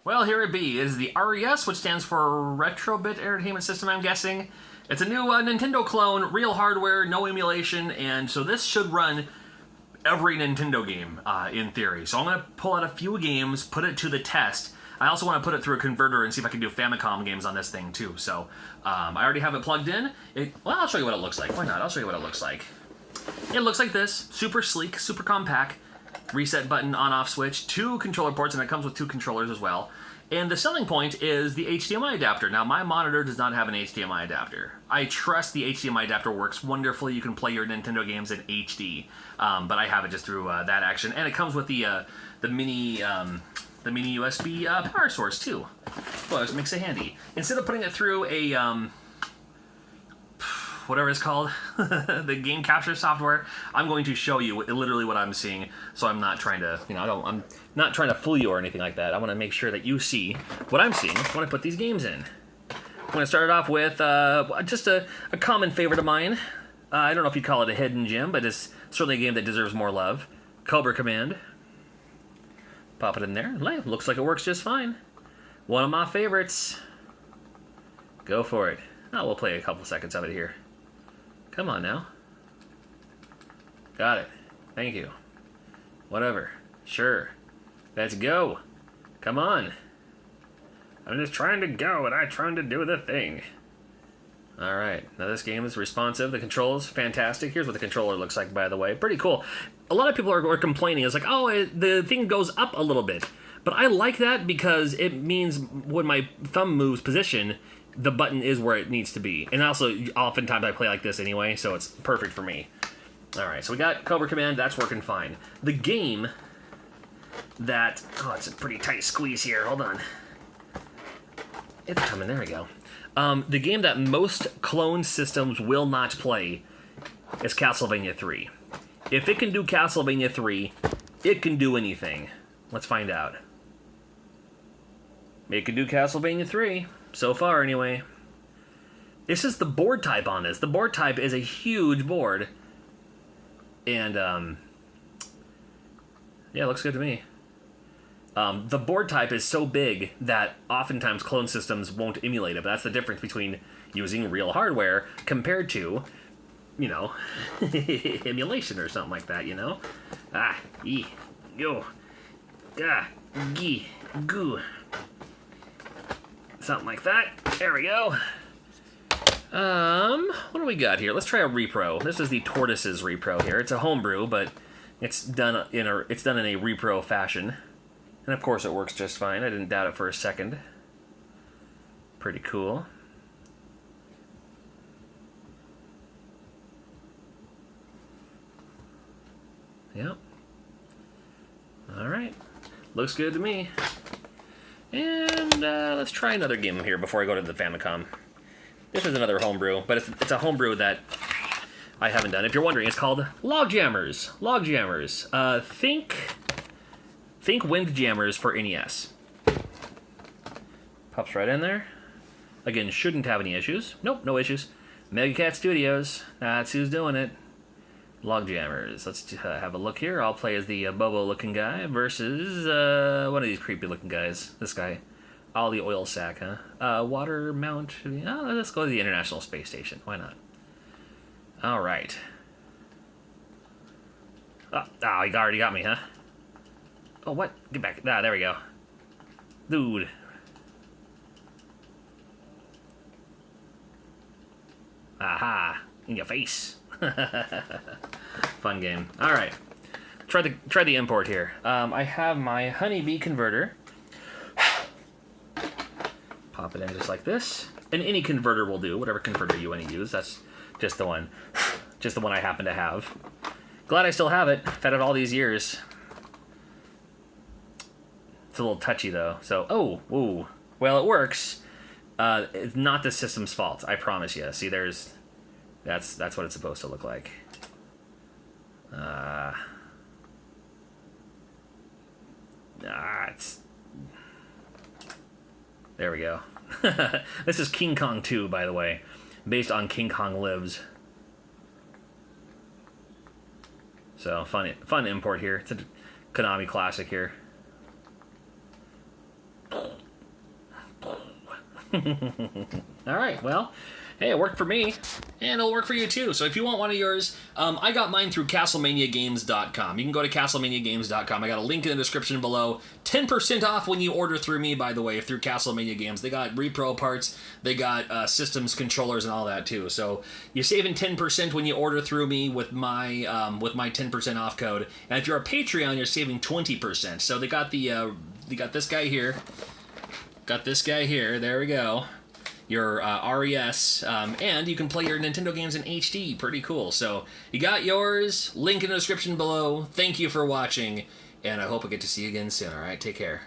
Well, here it be. It is the RES, which stands for Retrobit Entertainment System, I'm guessing. It's a new Nintendo clone, real hardware, no emulation, and so this should run every Nintendo game, in theory. So I'm going to pull out a few games, put it to the test. I also want to put it through a converter and see if I can do Famicom games on this thing, too. So I already have it plugged in. Well, I'll show you what it looks like. Why not? I'll show you what it looks like. It looks like this. Super sleek, super compact. Reset button, on-off switch, 2 controller ports, and it comes with 2 controllers as well. And the selling point is the HDMI adapter. Now, my monitor does not have an HDMI adapter. I trust the HDMI adapter works wonderfully. You can play your Nintendo games in HD, but I have it just through that action. And it comes with the mini USB power source too. Well, it makes it handy. Instead of putting it through a whatever it's called, the game capture software, I'm going to show you literally what I'm seeing, so I'm not trying to, I'm not trying to fool you or anything like that. I want to make sure that you see what I'm seeing when I put these games in. I'm going to start it off with just a common favorite of mine. I don't know if you'd call it a hidden gem, but it's certainly a game that deserves more love. Cobra Command. Pop it in there. Looks like it works just fine. One of my favorites. Go for it. Oh, we'll play a couple seconds of it here. Come on now. Got it. Thank you. Whatever. Sure. Let's go. Come on. I'm just trying to go and I'm trying to do the thing. Alright. Now this game is responsive. The controls, fantastic. Here's what the controller looks like, by the way. Pretty cool. A lot of people are complaining. It's like, oh, the thing goes up a little bit. But I like that because it means when my thumb moves position, the button is where it needs to be. And also, oftentimes I play like this anyway, so it's perfect for me. Alright, so we got Cobra Command, that's working fine. The game that... Oh, it's a pretty tight squeeze here, hold on. It's coming, there we go. The game that most clone systems will not play is Castlevania 3. If it can do Castlevania 3, it can do anything. Let's find out. It can do Castlevania 3. So far, anyway. This is the board type on this. The board type is a huge board. And, yeah, it looks good to me. The board type is so big that oftentimes clone systems won't emulate it. But that's the difference between using real hardware compared to, emulation or something like that, Yo. Goo. Something like that. There we go. What do we got here? Let's try a repro. This is the Tortoises repro here. It's a homebrew, but it's done in a repro fashion. And of course it works just fine. I didn't doubt it for a second. Pretty cool. Yep. Alright. Looks good to me. And let's try another game here before I go to the Famicom. This is another homebrew, but it's a homebrew that I haven't done. If you're wondering, it's called Logjammers. Logjammers. Think Windjammers for NES. Pops right in there. Again, shouldn't have any issues. Nope, no issues. Mega Cat Studios. That's who's doing it. Logjammers. Let's have a look here. I'll play as the Bobo-looking guy versus one of these creepy-looking guys. This guy. Ollie Oil Sack, huh? Water Mount. Oh, let's go to the International Space Station. Why not? All right. Oh, he already got me, huh? Oh, what? Get back. There we go. Dude. Aha. In your face. Fun game. All right. Try the import here. I have my honeybee converter. Pop it in just like this. And any converter will do. Whatever converter you want to use. That's just the one. Just the one I happen to have. Glad I still have it. I've had it all these years. It's a little touchy though. So, ooh. Well, it works. It's not the system's fault. I promise you. See, that's what it's supposed to look like. There we go. This is King Kong 2, by the way, based on King Kong Lives. So fun import here. It's a Konami classic here. All right, well, hey, it worked for me, and it'll work for you too. So if you want one of yours, I got mine through CastlemaniaGames.com. You can go to CastlemaniaGames.com. I got a link in the description below. 10% off when you order through me, by the way, through Castlevania Games. They got repro parts, they got systems, controllers, and all that too. So you're saving 10% when you order through me with my 10% off code. And if you're a Patreon, you're saving 20%. So they got this guy here. Got this guy here. There we go. Your RES, and you can play your Nintendo games in HD. Pretty cool. So you got yours. Link in the description below. Thank you for watching, and I hope I get to see you again soon. All right, take care.